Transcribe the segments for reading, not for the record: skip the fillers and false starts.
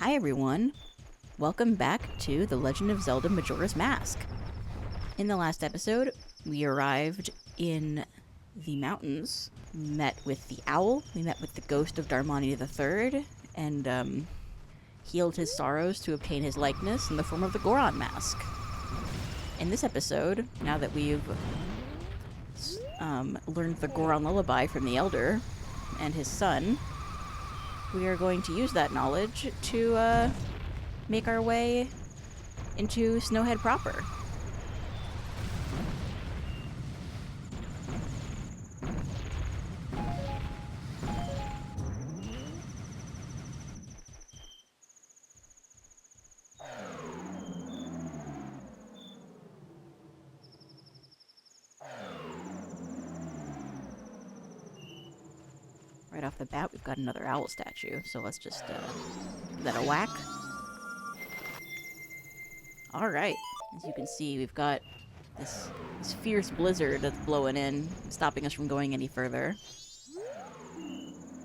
Hi everyone! Welcome back to The Legend of Zelda Majora's Mask. In the last episode, we arrived in the mountains, met with the owl, we met with the ghost of Darmani III, and healed his sorrows to obtain his likeness in the form of the Goron mask. In this episode, now that we've learned the Goron lullaby from the Elder and his son, we are going to use that knowledge to make our way into Snowhead proper. Right off the bat, we've got another owl statue, so let's just give that a whack. Alright, as you can see, we've got this fierce blizzard that's blowing in, stopping us from going any further.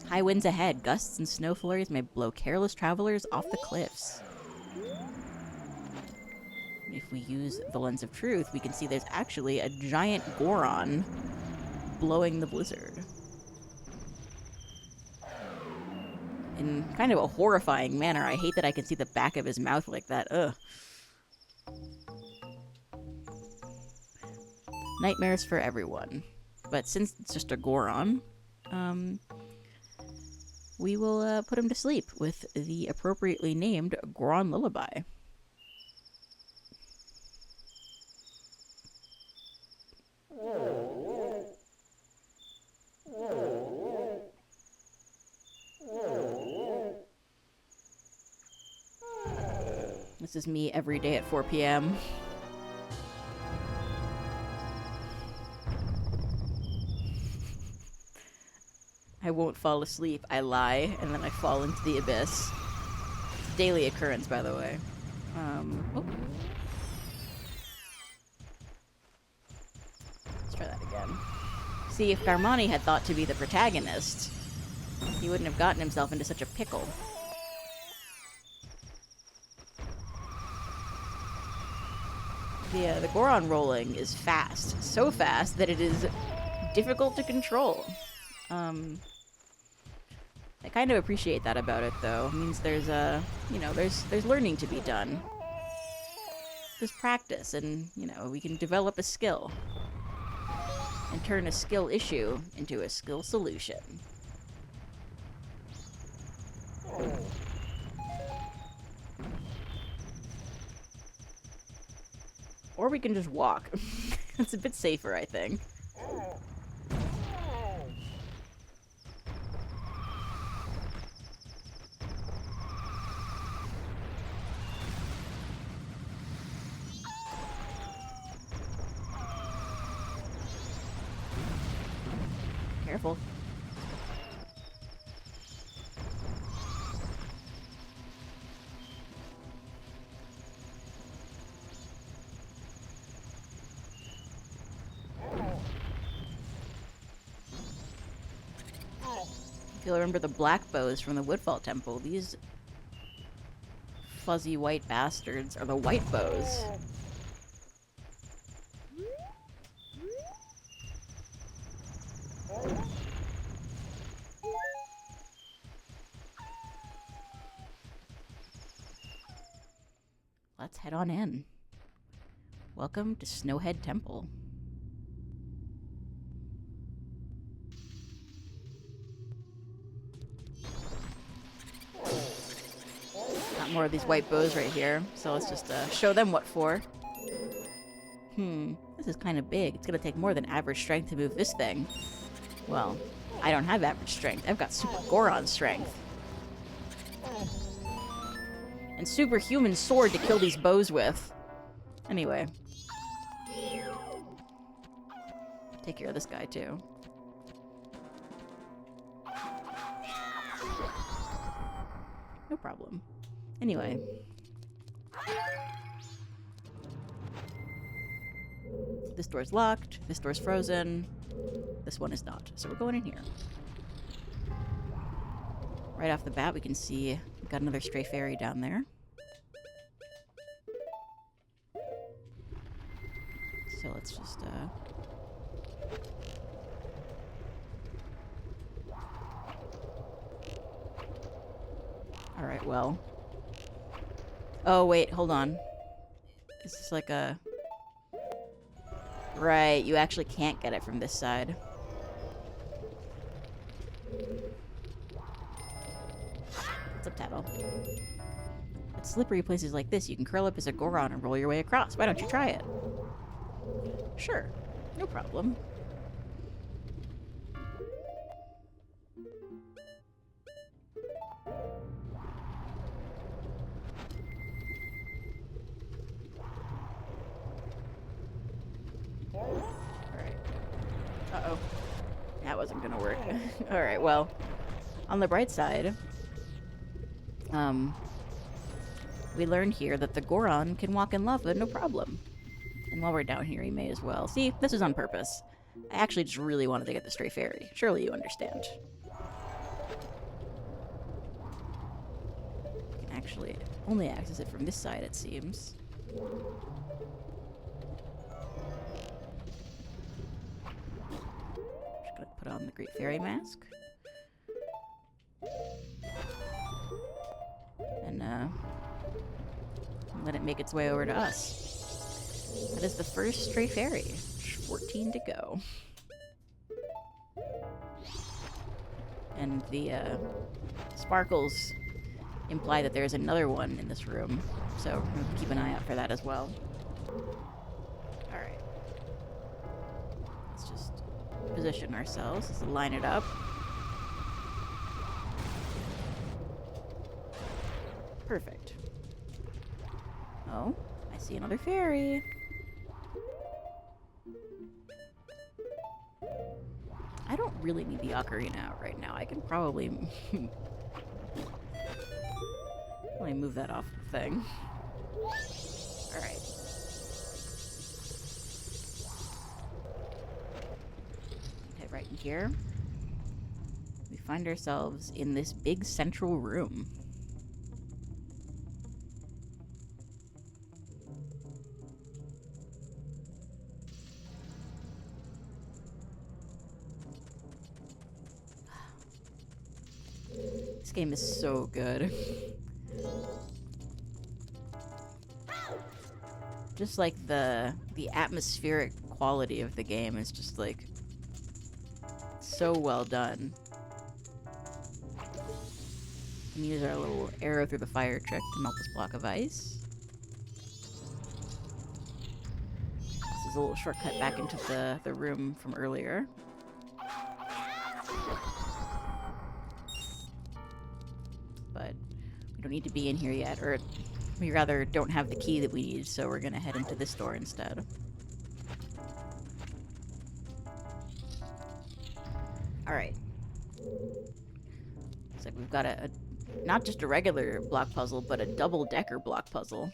High winds ahead. Gusts and snow flurries may blow careless travelers off the cliffs. If we use the lens of truth, we can see there's actually a giant Goron blowing the blizzard. In kind of a horrifying manner. I hate that I can see the back of his mouth like that. Ugh. Nightmares for everyone. But since it's just a Goron, we will put him to sleep with the appropriately named Goron Lullaby. This is me every day at 4 p.m. I won't fall asleep. I lie, and then I fall into the abyss. It's a daily occurrence, by the way. Oh. Let's try that again. See, if Darmani had thought to be the protagonist, he wouldn't have gotten himself into such a pickle. The Goron rolling is fast. So fast that it is difficult to control. I kind of appreciate that about it, though. It means there's there's learning to be done. There's practice, and, we can develop a skill. And turn a skill issue into a skill solution. Or we can just walk. It's a bit safer, I think. Careful. If you'll remember the black bows from the Woodfall Temple, these fuzzy white bastards are the white bows. Let's head on in. Welcome to Snowhead Temple. Got more of these white bows right here, so let's just show them what for. This is kind of big. It's gonna take more than average strength to move this thing. Well, I don't have average strength. I've got super Goron strength. And superhuman sword to kill these bows with. Anyway. Take care of this guy, too. No problem. Anyway. This door's locked. This door's frozen. This one is not. So we're going in here. Right off the bat, we can see we've Got another stray fairy down there. So let's just, Alright, well. Oh, wait, hold on. This is like a... Right, you actually can't get it from this side. What's up, Tattle? At slippery places like this, you can curl up as a Goron and roll your way across. Why don't you try it? Sure, no problem. Alright. Uh-oh. That wasn't gonna work. Alright, well, on the bright side, we learned here that the Goron can walk in lava, no problem. And while we're down here, he may as well. See, this was on purpose. I actually just really wanted to get the stray fairy. Surely you understand. You can actually only access it from this side, it seems. Just gonna put on the Great Fairy Mask. And, let it make its way over to us. That is the first stray fairy. 14 to go. And the sparkles imply that there's another one in this room, so keep an eye out for that as well. Alright. Let's just position ourselves. Let's line it up. Perfect. Oh, I see another fairy. I don't really need the ocarina out right now. I can probably move that off the thing. Alright. Okay, right in here. We find ourselves in this big central room. This game is so good. Just like the atmospheric quality of the game is just like so well done. We can use our little arrow through the fire trick to melt this block of ice. This is a little shortcut back into the room from earlier. But we don't need to be in here yet, or we rather don't have the key that we need, so we're gonna head into this door instead. Alright. Looks like we've got a not just a regular block puzzle, but a double-decker block puzzle.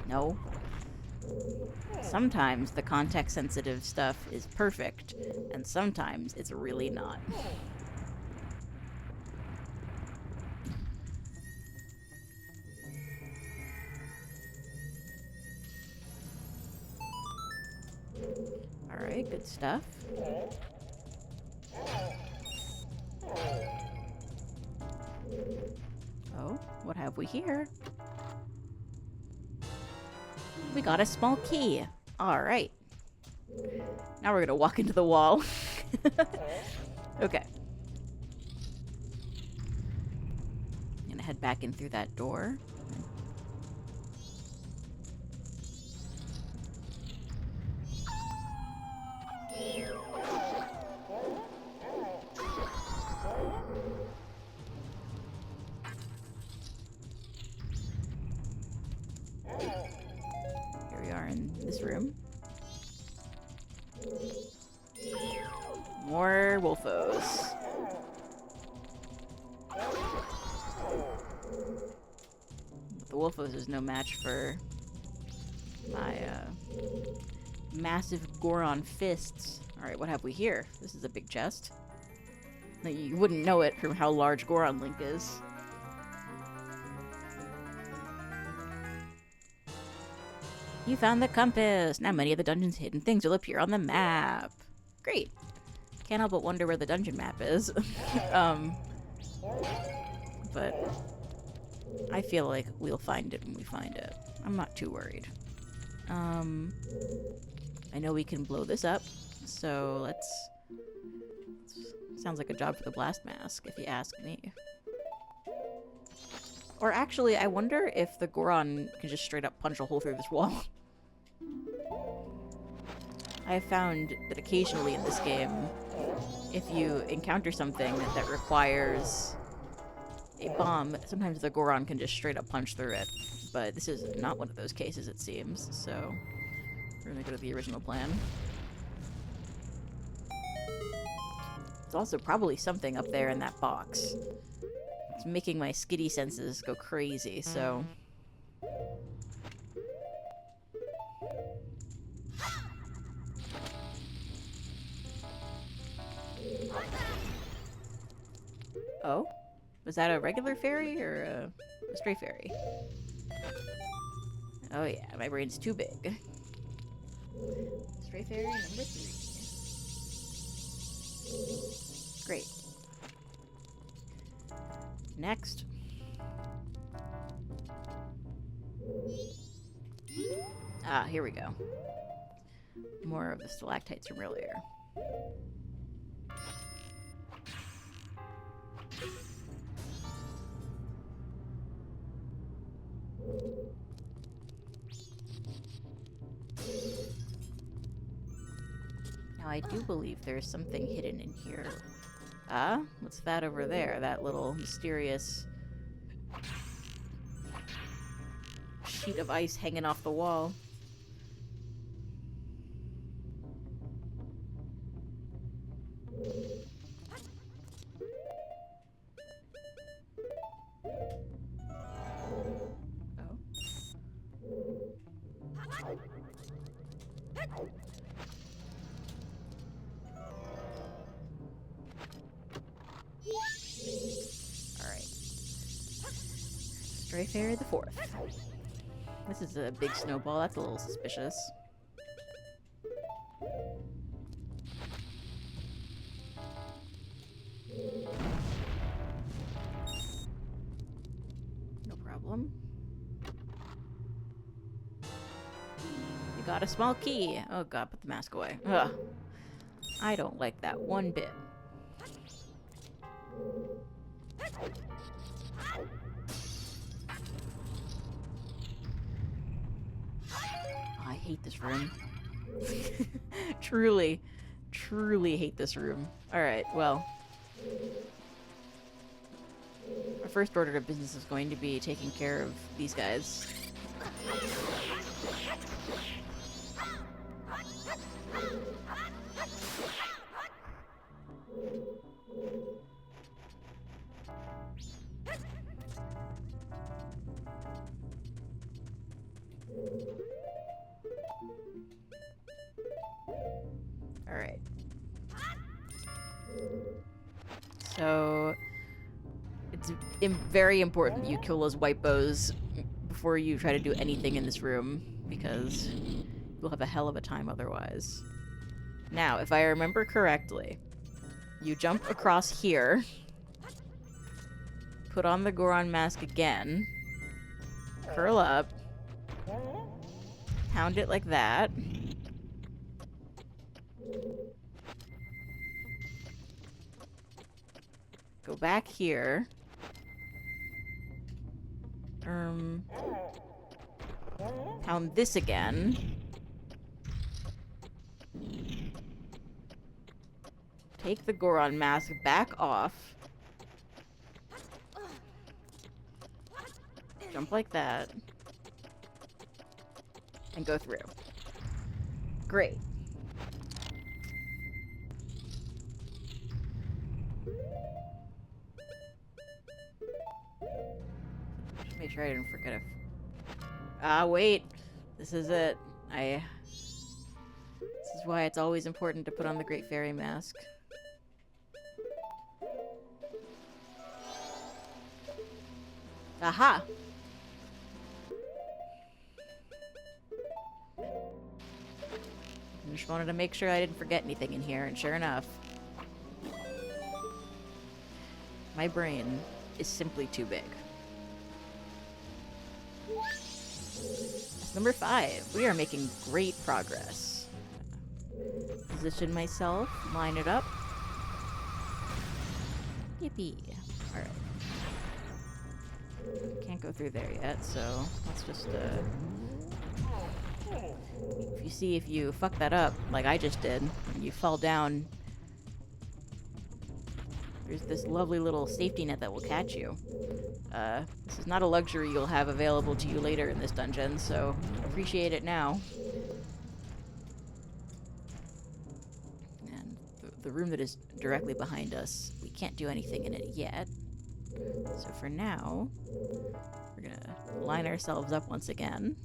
No. Sometimes the context-sensitive stuff is perfect, and sometimes it's really not. Alright, good stuff. Oh, what have we here? We got a small key. Alright. Now we're gonna walk into the wall. Okay. head back in through that door. Here we are in this room. More wolfos. The wolfos is no match for my massive Goron fists. Alright, what have we here? This is a big chest. You wouldn't know it from how large Goron Link is. You found the compass! Now many of the dungeon's hidden things will appear on the map. Great. Can't help but wonder where the dungeon map is. But I feel like we'll find it when we find it. I'm not too worried. I know we can blow this up, so let's... Sounds like a job for the blast mask, if you ask me. Or actually, I wonder if the Goron can just straight up punch a hole through this wall. I have found that occasionally in this game, if you encounter something that requires a bomb, sometimes the Goron can just straight up punch through it. But this is not one of those cases, it seems, so we're gonna go to the original plan. There's also probably something up there in that box. It's making my Skitty senses go crazy, so... Oh? Was that a regular fairy or a stray fairy? Oh yeah, my brain's too big. Stray fairy number 3. Great. Next. Ah, here we go. More of the stalactites from earlier. Now, I do believe there's something hidden in here. Ah, what's that over there? That little mysterious sheet of ice hanging off the wall. Stray Fairy the 4th. This is a big snowball. That's a little suspicious. No problem. You got a small key. Oh god, put the mask away. Ugh. I don't like that one bit. I hate this room. Truly, truly hate this room. Alright, well. Our first order of business is going to be taking care of these guys. Alright. So, it's very important that you kill those white bows before you try to do anything in this room, because you'll have a hell of a time otherwise. Now, if I remember correctly, you jump across here, put on the Goron mask again, curl up, pound it like that. Go back here. Pound this again. Take the Goron mask back off. Jump like that. And go through. Great. Just make sure I didn't forget it. Ah, wait. This is it. This is why it's always important to put on the Great Fairy Mask. Aha! I just wanted to make sure I didn't forget anything in here, and sure enough, my brain is simply too big. That's number 5. We are making great progress. Position myself, line it up. Yippee. Alright. Can't go through there yet, so let's just, if you fuck that up, like I just did, and you fall down, there's this lovely little safety net that will catch you. This is not a luxury you'll have available to you later in this dungeon, so appreciate it now. And the room that is directly behind us, we can't do anything in it yet. So for now, we're gonna line ourselves up once again.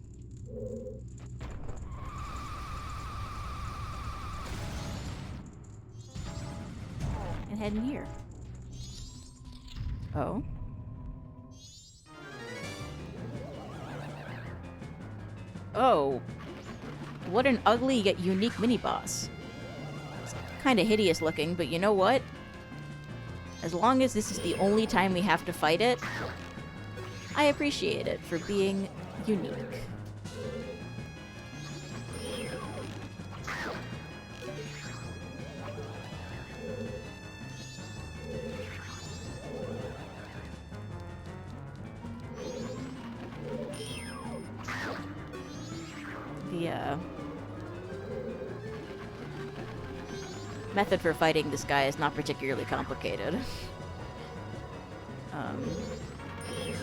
And head in here. Oh. Oh. What an ugly yet unique mini-boss. It's kinda hideous looking, but you know what? As long as this is the only time we have to fight it, I appreciate it for being unique. The method for fighting this guy is not particularly complicated. You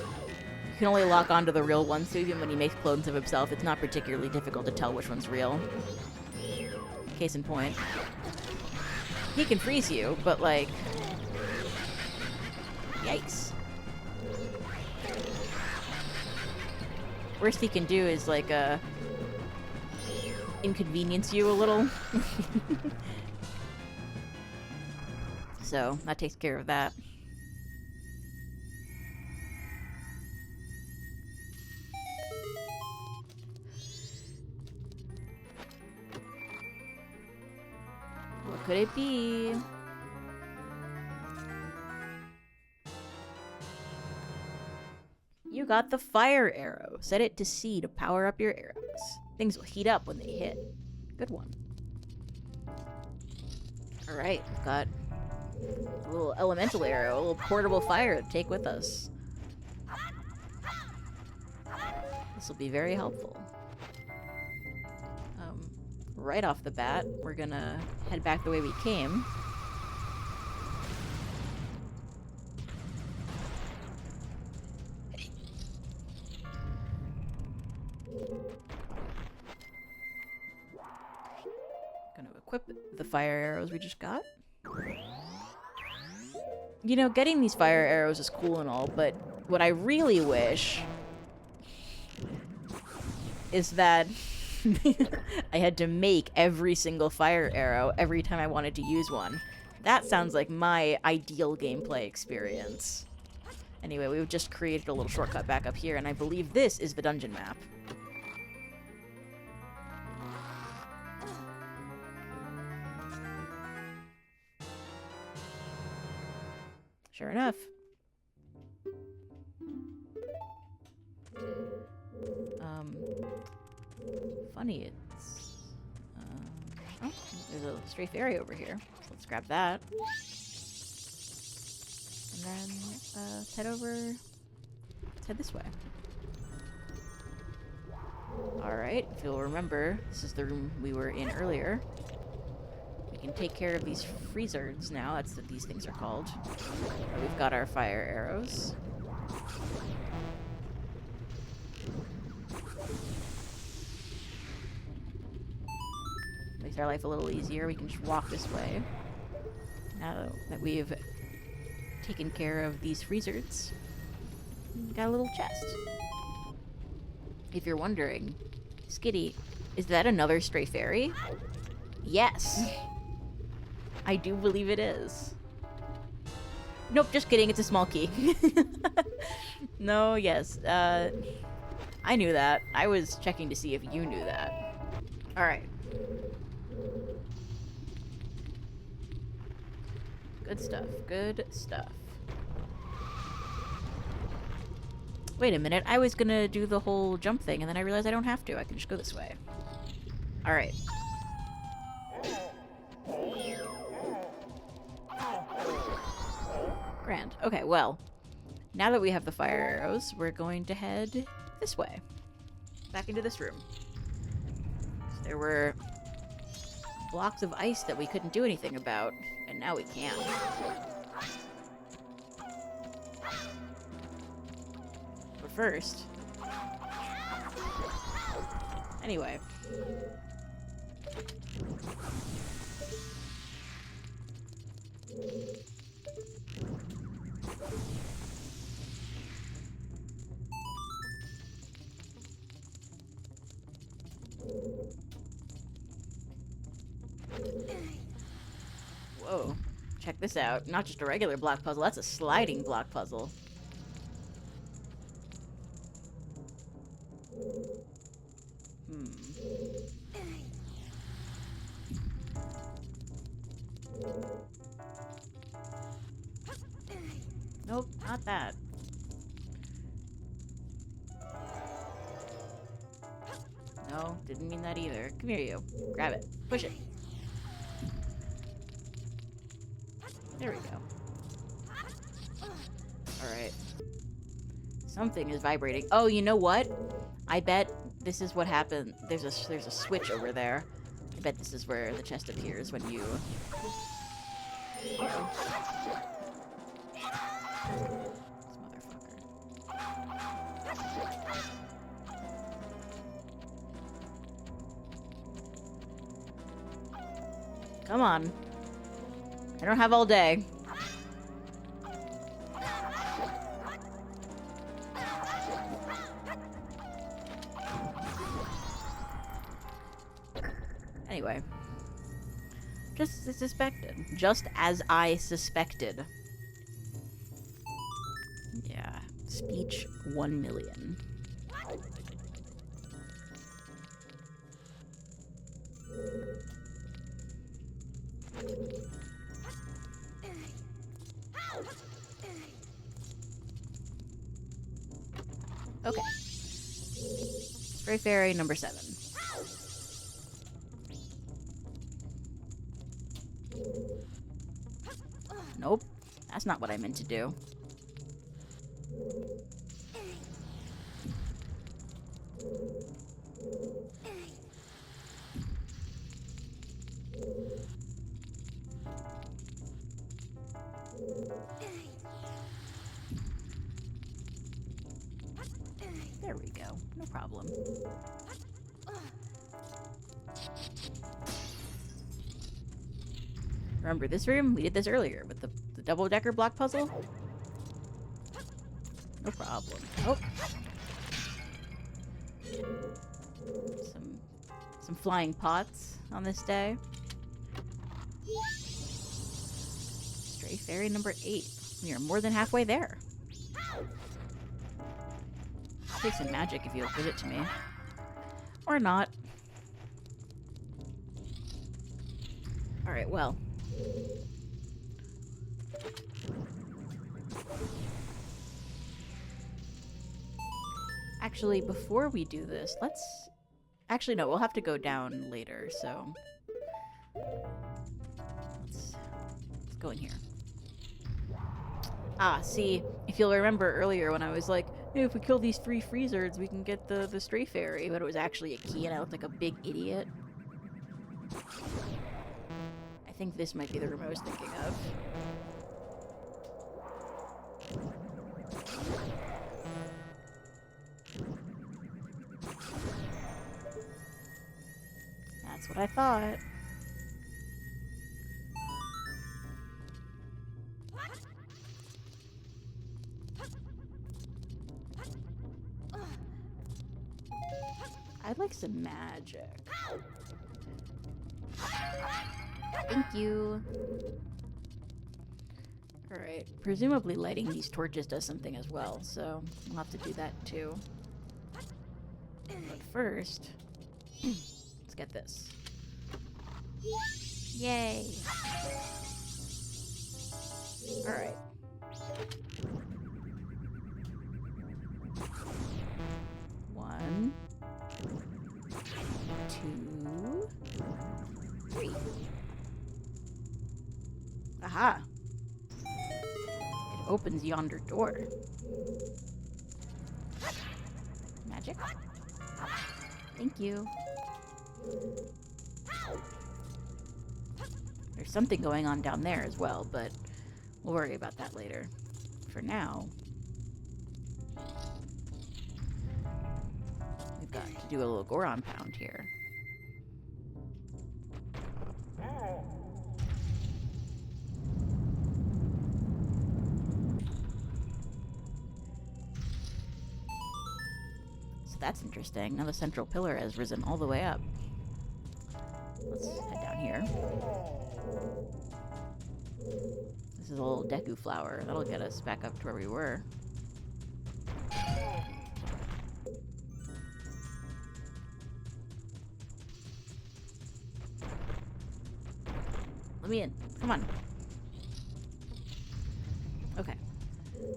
can only lock onto the real one, so even when he makes clones of himself, it's not particularly difficult to tell which one's real. Case in point. He can freeze you, but like... Yikes. Worst he can do is like, inconvenience you a little. So, that takes care of that. What could it be? You got the fire arrow. Set it to C to power up your arrows. Things will heat up when they hit. Good one. Alright, we've got a little elemental arrow, a little portable fire to take with us. This will be very helpful. Right off the bat, we're gonna head back the way we came. Gonna equip the fire arrows we just got. You know, getting these fire arrows is cool and all, but what I really wish is that I had to make every single fire arrow every time I wanted to use one. That sounds like my ideal gameplay experience. Anyway, we've just created a little shortcut back up here, and I believe this is the dungeon map. Sure enough. Funny, it's... oh, there's a stray fairy over here. So let's grab that. And then, let's head over... let's head this way. Alright, if you'll remember, this is the room we were in earlier. We can take care of these freezers now, that's what these things are called. We've got our fire arrows. Makes our life a little easier. We can just walk this way. Now that we've taken care of these freezers, we've got a little chest. If you're wondering, Skitty, is that another stray fairy? Yes! I do believe it is. Nope, just kidding, it's a small key. No, yes. I knew that. I was checking to see if you knew that. Alright. Good stuff, good stuff. Wait a minute, I was gonna do the whole jump thing, and then I realized I don't have to. I can just go this way. Alright. Grand. Okay, well, now that we have the fire arrows, we're going to head this way. Back into this room. So there were blocks of ice that we couldn't do anything about, and now we can. But first... Anyway. Whoa. Check this out. Not just a regular block puzzle, that's a sliding block puzzle. Nope, not that. No, didn't mean that either. Come here, you. Grab it. Push it. There we go. Alright. Something is vibrating. Oh, you know what? I bet this is what happened. There's a switch over there. I bet this is where the chest appears when you... Uh-oh. This motherfucker. Come on. I don't have all day. Anyway. Just as suspected. Just as I suspected. Yeah. Speech 1 million. Okay. Stray fairy number 7. Nope. That's not what I meant to do. There we go. No problem. Remember this room? We did this earlier with the double-decker block puzzle. No problem. Oh. Some flying pots on this day. Stray fairy number 8. We are more than halfway there. I'll take some magic if you'll give it to me. Or not. Alright, well. Actually, before we do this, let's... Actually, no, we'll have to go down later, so... Let's go in here. Ah, see, if you'll remember earlier when I was like, hey, if we kill these 3 freezards, we can get the stray fairy, but it was actually a key and I looked like a big idiot. I think this might be the room I was thinking of. That's what I thought. I'd like some magic. Thank you. Alright, presumably lighting these torches does something as well, so we'll have to do that too. But first, let's get this. Yay! Alright. One, 2, 3. Aha! It opens yonder door. Magic? Thank you. There's something going on down there as well, but we'll worry about that later. For now, we've got to do a little Goron pound here. So that's interesting. Now the central pillar has risen all the way up. Let's head down here. This is a little Deku flower. That'll get us back up to where we were. Let me in. Come on. Okay.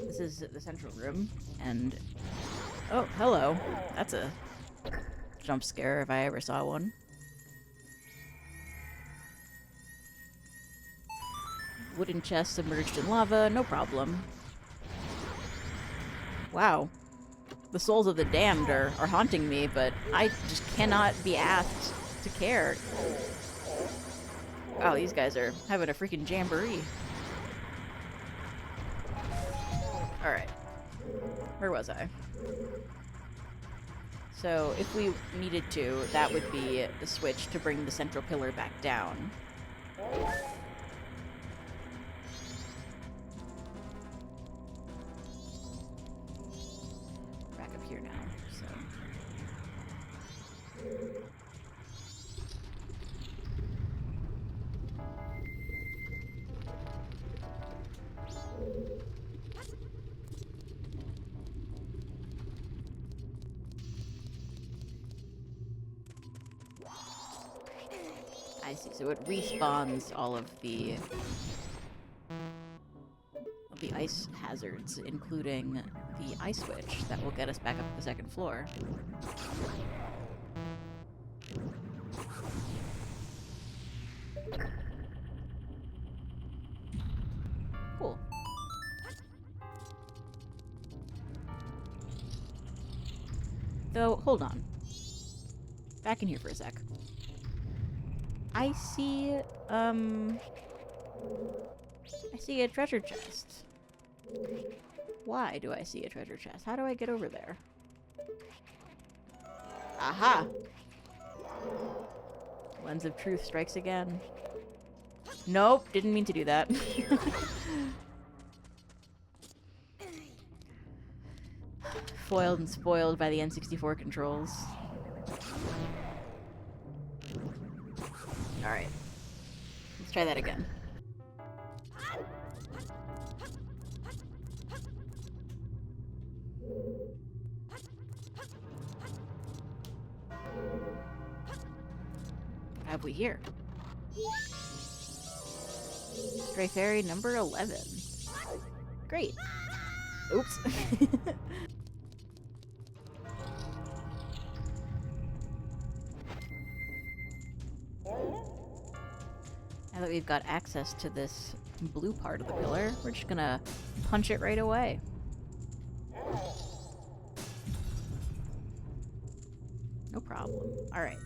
This is the central room, and... oh, hello. That's a jump scare if I ever saw one. Wooden chest submerged in lava, no problem. Wow. The souls of the damned are haunting me, but I just cannot be asked to care. Oh, these guys are having a freaking jamboree. Alright. Where was I? So, if we needed to, that would be the switch to bring the central pillar back down. Back up here now, so... I see, so it respawns all of the ice hazards, including the ice switch that will get us back up to the second floor. Cool. Though, hold on. Back in here for a sec. I see a treasure chest. Why do I see a treasure chest? How do I get over there? Aha! Lens of truth strikes again. Nope, didn't mean to do that. Foiled and spoiled by the N64 controls. Alright. Let's try that again. What have we here? Stray Fairy number 11. Great. Oops. Now that we've got access to this blue part of the pillar, we're just gonna punch it right away. No problem. Alright.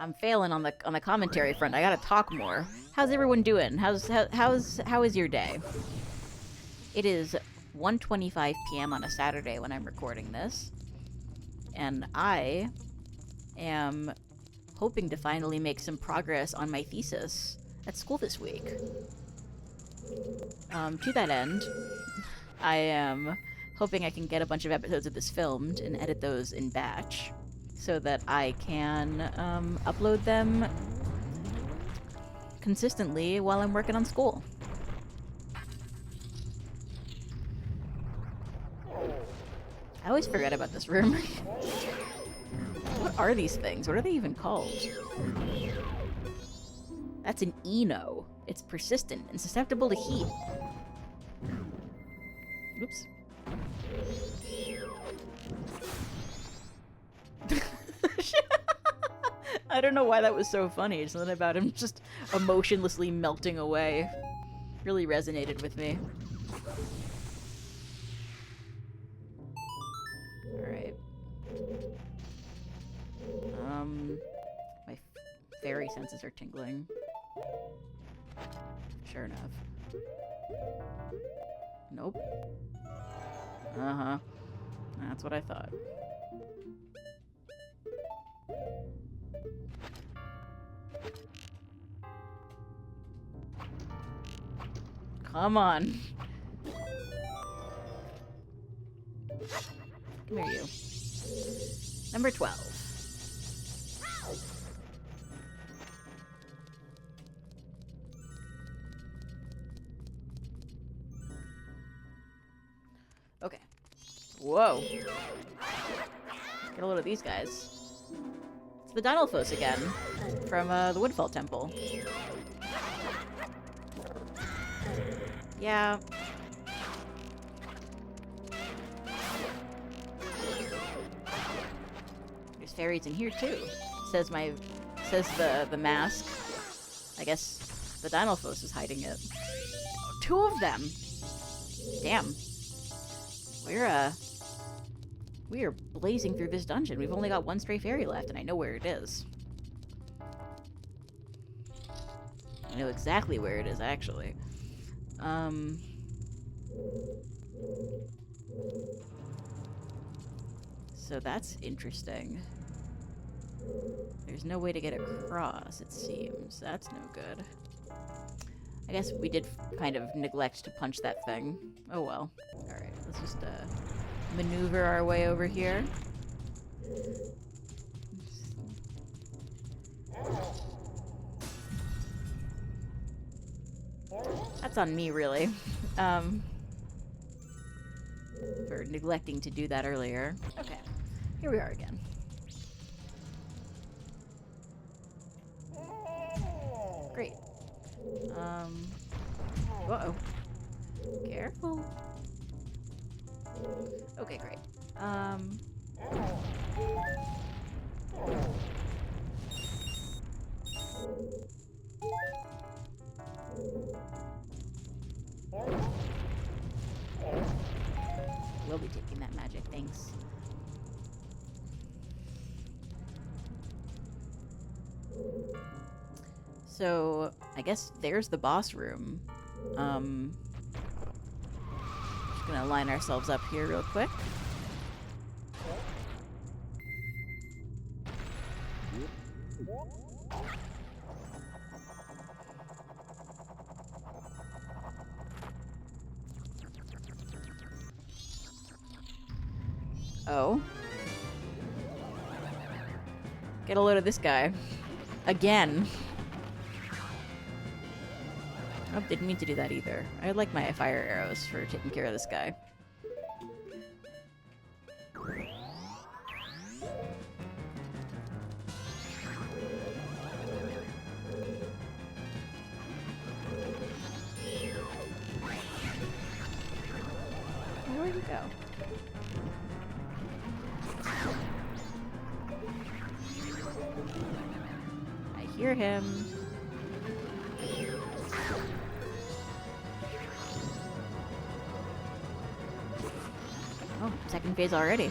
I'm failing on the commentary front. I gotta talk more. How's everyone doing? How is your day? It is 1:25 p.m. on a Saturday when I'm recording this, and I am hoping to finally make some progress on my thesis at school this week. To that end, I am hoping I can get a bunch of episodes of this filmed and edit those in batch, so that I can upload them consistently while I'm working on school. I always forget about this room. What are these things? What are they even called? That's an Eno. It's persistent and susceptible to heat. Oops. I don't know why that was so funny. Something about him just emotionlessly melting away really resonated with me. Alright. My fairy senses are tingling. Sure enough. Nope. Uh-huh. That's what I thought. Come on. Come here, you. Number 12. Okay. Whoa. Get a load of these guys. It's the Dinalphos again, from the Woodfall Temple. Yeah. There's fairies in here too. Says the mask. I guess the Dinalphos is hiding it. Oh, 2 of them. Damn. We are blazing through this dungeon. We've only got 1 stray fairy left, and I know where it is. I know exactly where it is, actually. So that's interesting. There's no way to get across, it seems. That's no good. I guess we did kind of neglect to punch that thing. Oh well. Alright, let's just, maneuver our way over here. That's on me, really. For neglecting to do that earlier. Okay, here we are again. Great. Uh-oh. Careful. Okay, great. We'll be taking that magic, thanks. So, I guess there's the boss room. Just gonna line ourselves up here real quick. Oh. Get a load of this guy. Again. Oh, didn't mean to do that either. I would like my fire arrows for taking care of this guy. Where'd he go? hear him. Oh, second phase already.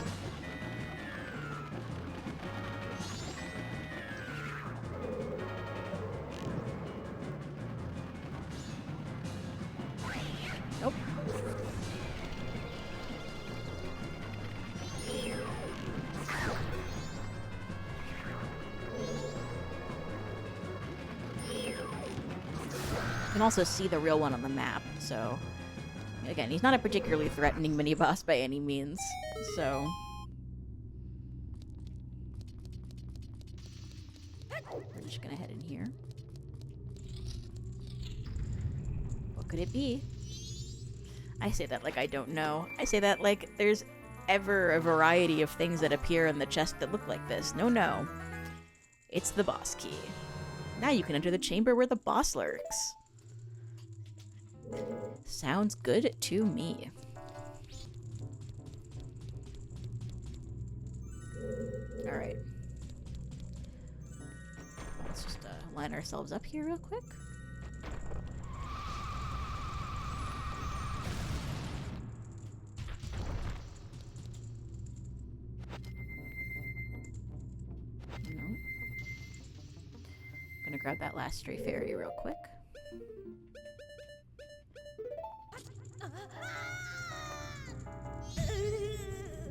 Nope. You can also see the real one on the map, so... Again, he's not a particularly threatening mini-boss by any means, so... We're just gonna head in here. What could it be? I say that like I don't know. I say that like there's ever a variety of things that appear in the chest that look like this. No. It's the boss key. Now you can enter the chamber where the boss lurks. Sounds good to me. Alright. Let's just line ourselves up here real quick. No. Gonna grab that last stray fairy real quick.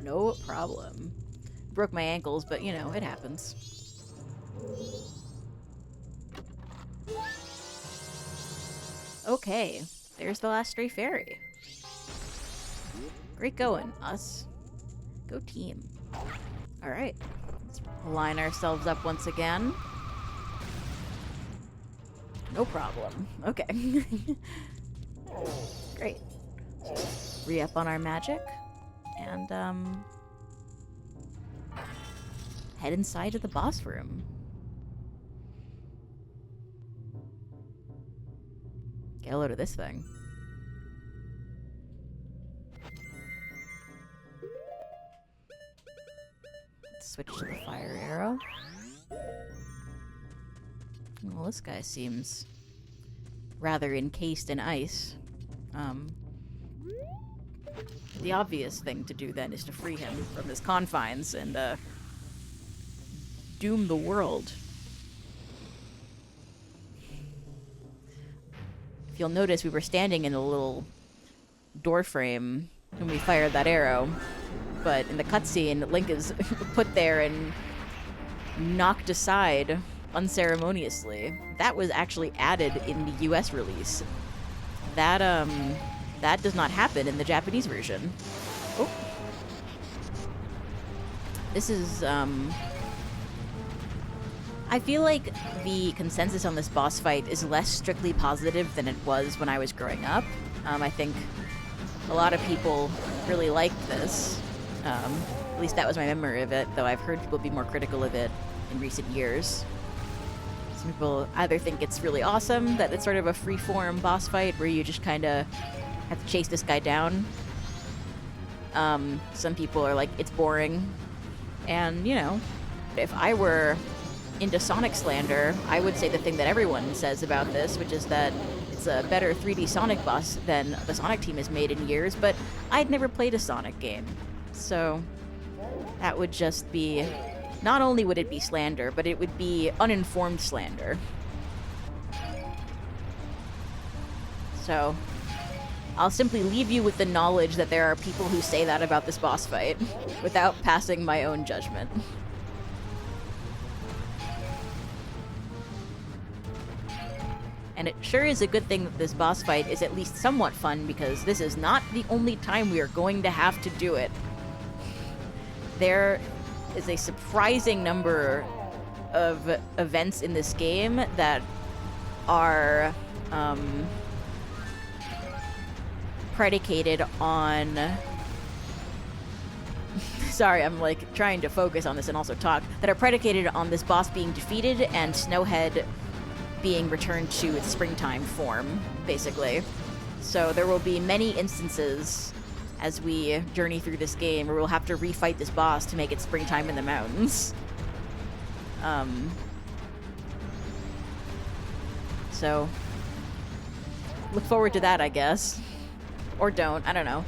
No problem. Broke my ankles, but you know, it happens. Okay, there's the last stray fairy. Great going, us. Go team. Alright, let's line ourselves up once again. No problem. Okay. Great. Re-up on our magic. And, head inside to the boss room. Get a load of this thing. Let's switch to the fire arrow. Well, this guy seems rather encased in ice. The obvious thing to do then is to free him from his confines and doom the world. If you'll notice, we were standing in a little door frame when we fired that arrow, but in the cutscene, Link is put there and knocked aside unceremoniously. That was actually added in the US release. That does not happen in the Japanese version. Oh. This is, I feel like the consensus on this boss fight is less strictly positive than it was when I was growing up. I think a lot of people really liked this. At least that was my memory of it, though I've heard people be more critical of it in recent years. Some people either think it's really awesome, that it's sort of a free-form boss fight where you just kind of have to chase this guy down. Some people are like, it's boring. And, you know, if I were into Sonic slander, I would say the thing that everyone says about this, which is that it's a better 3D Sonic boss than the Sonic team has made in years, but I'd never played a Sonic game. So that would just be... Not only would it be slander, but it would be uninformed slander. So I'll simply leave you with the knowledge that there are people who say that about this boss fight, without passing my own judgment. And it sure is a good thing that this boss fight is at least somewhat fun, because this is not the only time we are going to have to do it. There is a surprising number of events in this game that are predicated on... Sorry, I'm like trying to focus on this and also talk. That are predicated on this boss being defeated and Snowhead being returned to its springtime form, basically. So there will be many instances as we journey through this game where we'll have to refight this boss to make it springtime in the mountains. so look forward to that, I guess. Or don't, I don't know.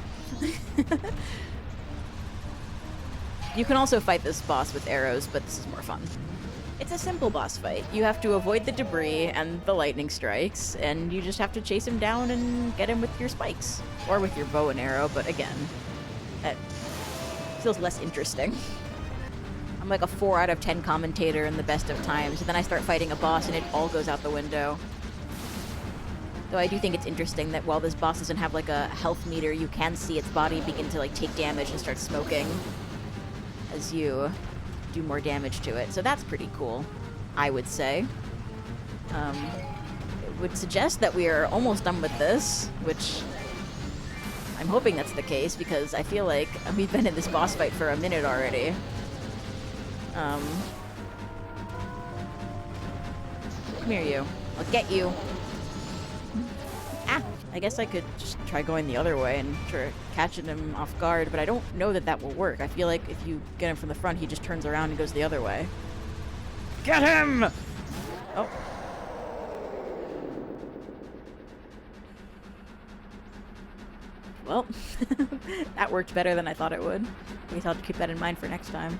You can also fight this boss with arrows, but this is more fun. It's a simple boss fight. You have to avoid the debris and the lightning strikes, and you just have to chase him down and get him with your spikes. Or with your bow and arrow, but again, that feels less interesting. I'm like a 4 out of 10 commentator in the best of times, and then I start fighting a boss and it all goes out the window. Though I do think it's interesting that while this boss doesn't have like a health meter, you can see its body begin to like take damage and start smoking as you do more damage to it. So that's pretty cool, I would say. It would suggest that we are almost done with this, which I'm hoping that's the case because I feel like we've been in this boss fight for a minute already. Come here, you. I'll get you. Ah! I guess I could just try going the other way and try catching him off guard, but I don't know that that will work. I feel like if you get him from the front, he just turns around and goes the other way. Get him! Oh. Well, that worked better than I thought it would. I guess I'll have to keep that in mind for next time.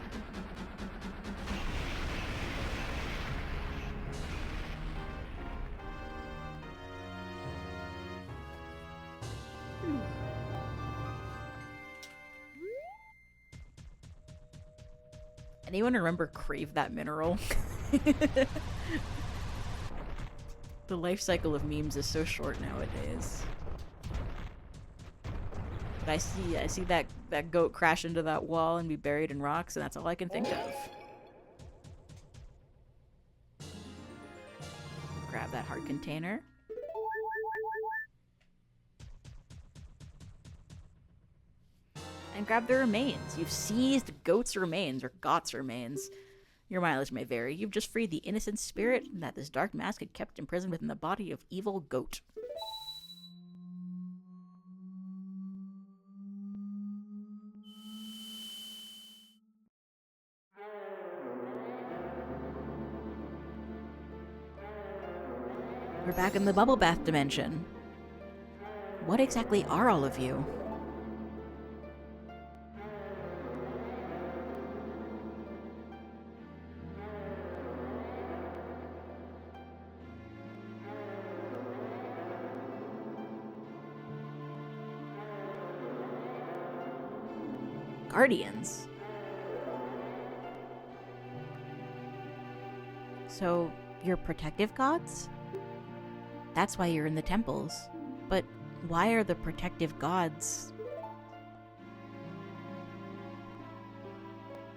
Anyone remember Crave That Mineral? The life cycle of memes is so short nowadays. But I see that goat crash into that wall and be buried in rocks, and that's all I can think of. Grab that heart container. And grab the remains. You've seized Goat's remains, or Got's remains. Your mileage may vary. You've just freed the innocent spirit that this dark mask had kept imprisoned within the body of evil Goat. We're back in the bubble bath dimension. What exactly are all of you? Guardians. So, you're protective gods? That's why you're in the temples. But why are the protective gods...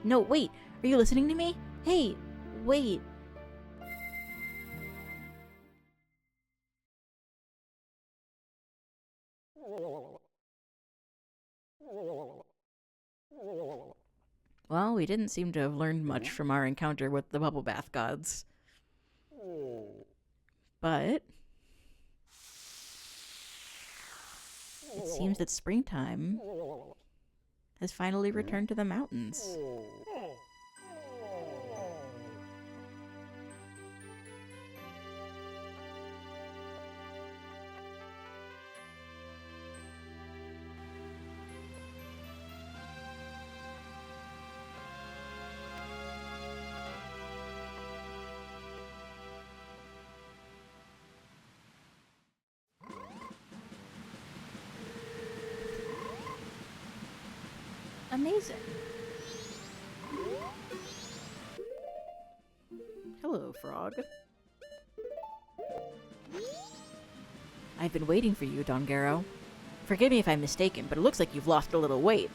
No, wait! Are you listening to me? Hey, wait! Well, we didn't seem to have learned much from our encounter with the bubble bath gods. But it seems that springtime has finally returned to the mountains. Amazing. Hello, frog. I've been waiting for you, Dongaro. Forgive me if I'm mistaken, but it looks like you've lost a little weight.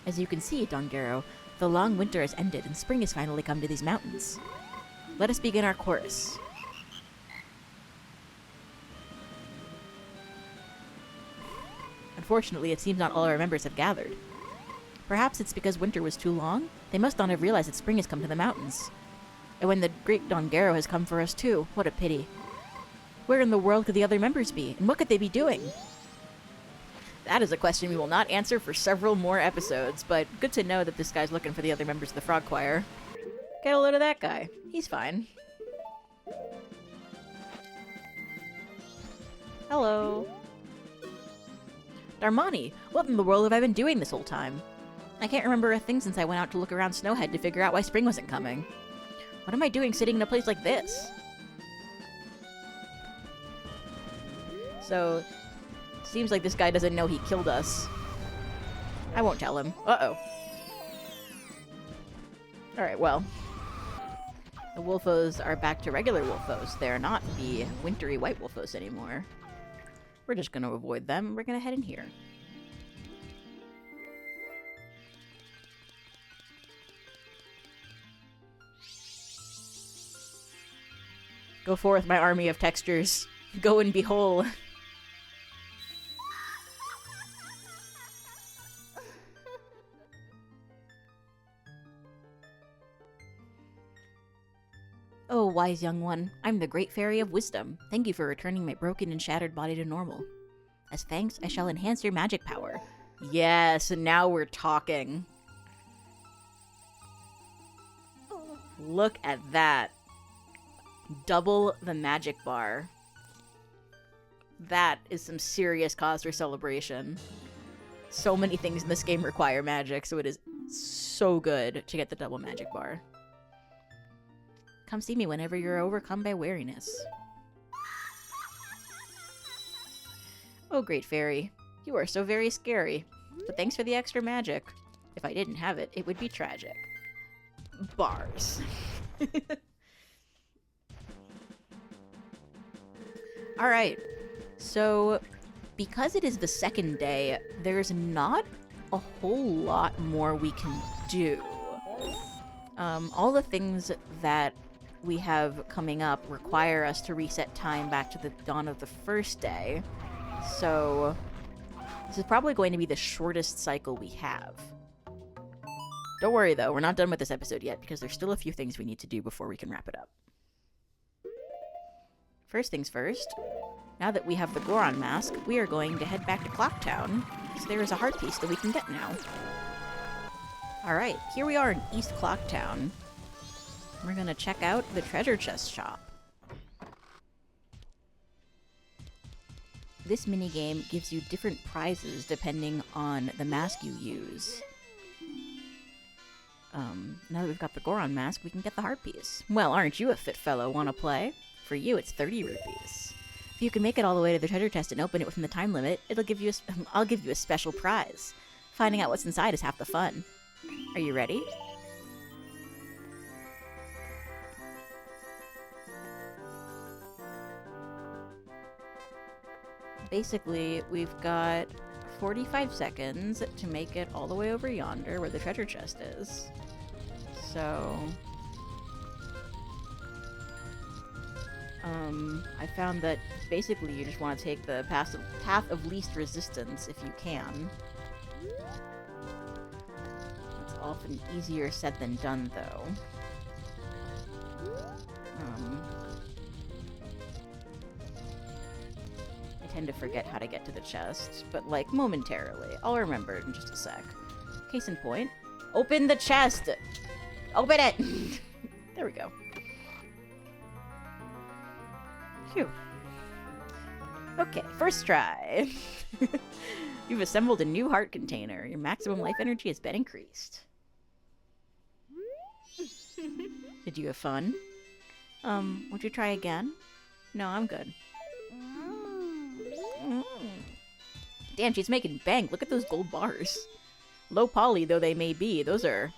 As you can see, Dongaro, the long winter has ended and spring has finally come to these mountains. Let us begin our chorus. Unfortunately, it seems not all our members have gathered. Perhaps it's because winter was too long? They must not have realized that spring has come to the mountains. And when the great Dongaro has come for us too, what a pity. Where in the world could the other members be, and what could they be doing? That is a question we will not answer for several more episodes, but good to know that this guy's looking for the other members of the Frog Choir. Get a load of that guy. He's fine. Hello. Darmani, what in the world have I been doing this whole time? I can't remember a thing since I went out to look around Snowhead to figure out why spring wasn't coming. What am I doing sitting in a place like this? So, seems like this guy doesn't know he killed us. I won't tell him. Uh-oh. Alright, well. The Wolfos are back to regular Wolfos. They're not the wintry white Wolfos anymore. We're just gonna avoid them. We're gonna head in here. Go forth, my army of textures. Go and be whole. Oh, wise young one, I'm the great fairy of wisdom. Thank you for returning my broken and shattered body to normal. As thanks, I shall enhance your magic power. Yes, and now we're talking. Look at that. Double the magic bar. That is some serious cause for celebration. So many things in this game require magic, so it is so good to get the double magic bar. Come see me whenever you're overcome by weariness. Oh, great fairy. You are so very scary. But thanks for the extra magic. If I didn't have it, it would be tragic. Bars. Alright. So, because it is the second day, there's not a whole lot more we can do. All the things that we have coming up require us to reset time back to the dawn of the first day. So, this is probably going to be the shortest cycle we have. Don't worry though, we're not done with this episode yet because there's still a few things we need to do before we can wrap it up. First things first, now that we have the Goron mask, we are going to head back to Clocktown because there is a heart piece that we can get now. Alright, here we are in East Clocktown. We're gonna check out the treasure chest shop. This minigame gives you different prizes depending on the mask you use. Now that we've got the Goron mask, we can get the heart piece. Well, aren't you a fit fellow? Wanna play? For you, it's 30 rupees. If you can make it all the way to the treasure chest and open it within the time limit, I'll give you a special prize. Finding out what's inside is half the fun. Are you ready? Basically, we've got 45 seconds to make it all the way over yonder where the treasure chest is. So, I found that basically you just want to take the path of least resistance if you can. It's often easier said than done, though. I tend to forget how to get to the chest, but like momentarily. I'll remember it in just a sec. Case in point, open the chest! Open it! There we go. Phew. Okay, first try. You've assembled a new heart container. Your maximum life energy has been increased. Did you have fun? Would you try again? No, I'm good. Damn, she's making bank. Look at those gold bars. Low poly though they may be, those are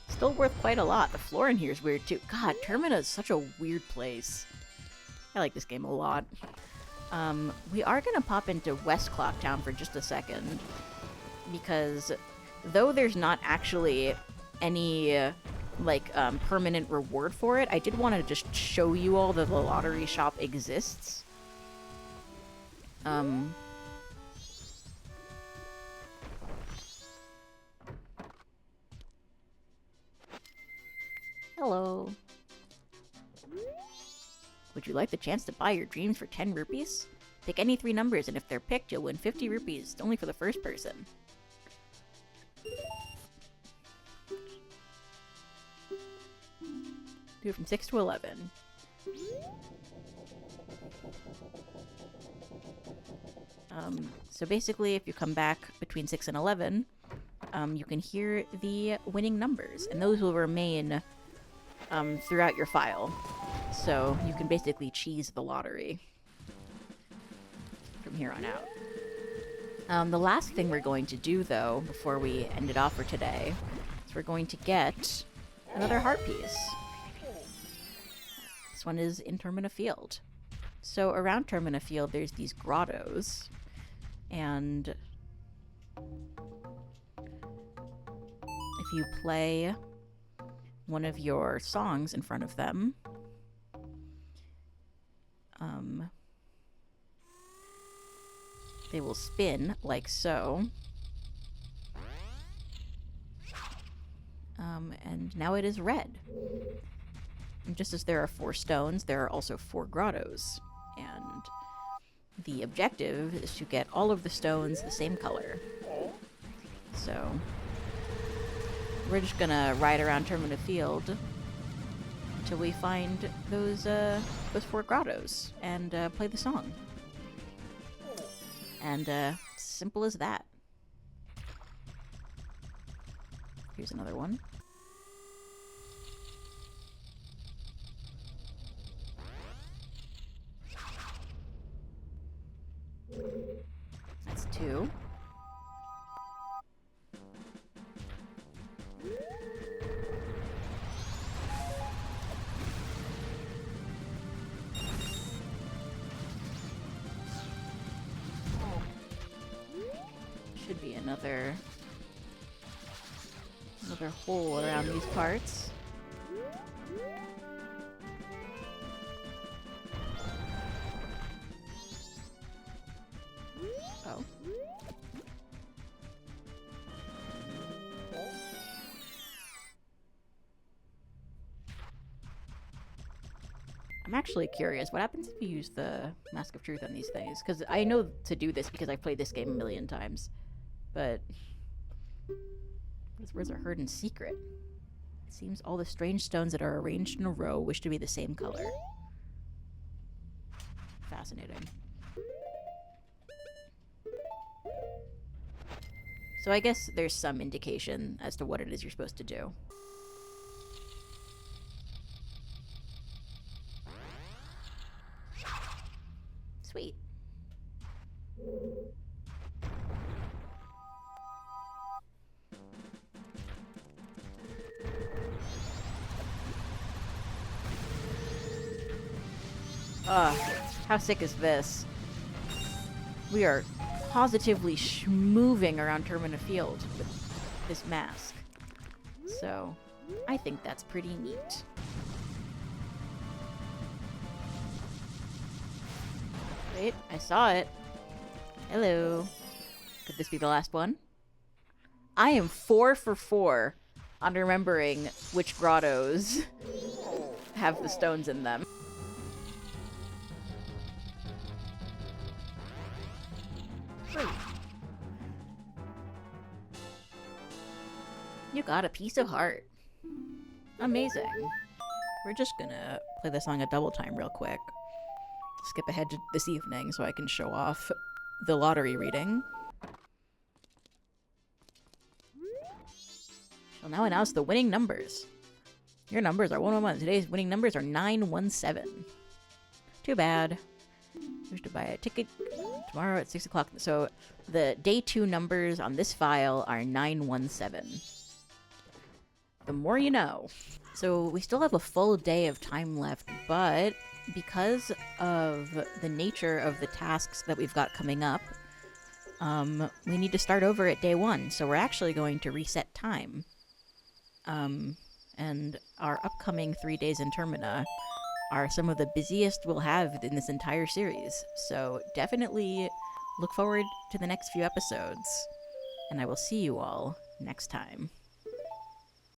still worth quite a lot. The floor in here is weird too. God, Termina is such a weird place. I like this game a lot. We are gonna pop into West Clocktown for just a second. Because though there's not actually any permanent reward for it, I did want to just show you all that the lottery shop exists. Hello. Would you like the chance to buy your dreams for 10 rupees? Pick any 3 numbers, and if they're picked, you'll win 50 rupees. It's only for the first person. Do it from 6 to 11. So basically, if you come back between 6 and 11, you can hear the winning numbers, and those will remain throughout your file. So you can basically cheese the lottery from here on out. The last thing we're going to do, though, before we end it off for today, is we're going to get another heart piece. This one is in Termina Field. So around Termina Field, there's these grottos, and if you play one of your songs in front of them, they will spin like so. And now it is red. And just as there are 4 stones, there are also 4 grottos. And the objective is to get all of the stones the same color. So we're just gonna ride around Termina Field until we find those 4 grottos and play the song. And simple as that. Here's another one. That's 2. Should be another hole around these parts. Oh. I'm actually curious, what happens if you use the Mask of Truth on these things? Because I know to do this because I've played this game a million times. But where's our hidden secret? It seems all the strange stones that are arranged in a row wish to be the same color. Fascinating. So I guess there's some indication as to what it is you're supposed to do. Sweet. How sick is this? We are positively moving around Termina Field with this mask. So, I think that's pretty neat. Wait, I saw it. Hello. Could this be the last one? I am 4 for 4 on remembering which grottos have the stones in them. You got a piece of heart. Amazing. We're just gonna play the song a double time real quick. Skip ahead to this evening so I can show off the lottery reading. Shall now announce the winning numbers. Your numbers are 111. Today's winning numbers are 917. Too bad. Wish to buy a ticket tomorrow at 6 o'clock. So the day 2 numbers on this file are 917. The more you know. So we still have a full day of time left, but because of the nature of the tasks that we've got coming up, we need to start over at day 1. So we're actually going to reset time. And our upcoming 3 days in Termina are some of the busiest we'll have in this entire series. So definitely look forward to the next few episodes. And I will see you all next time.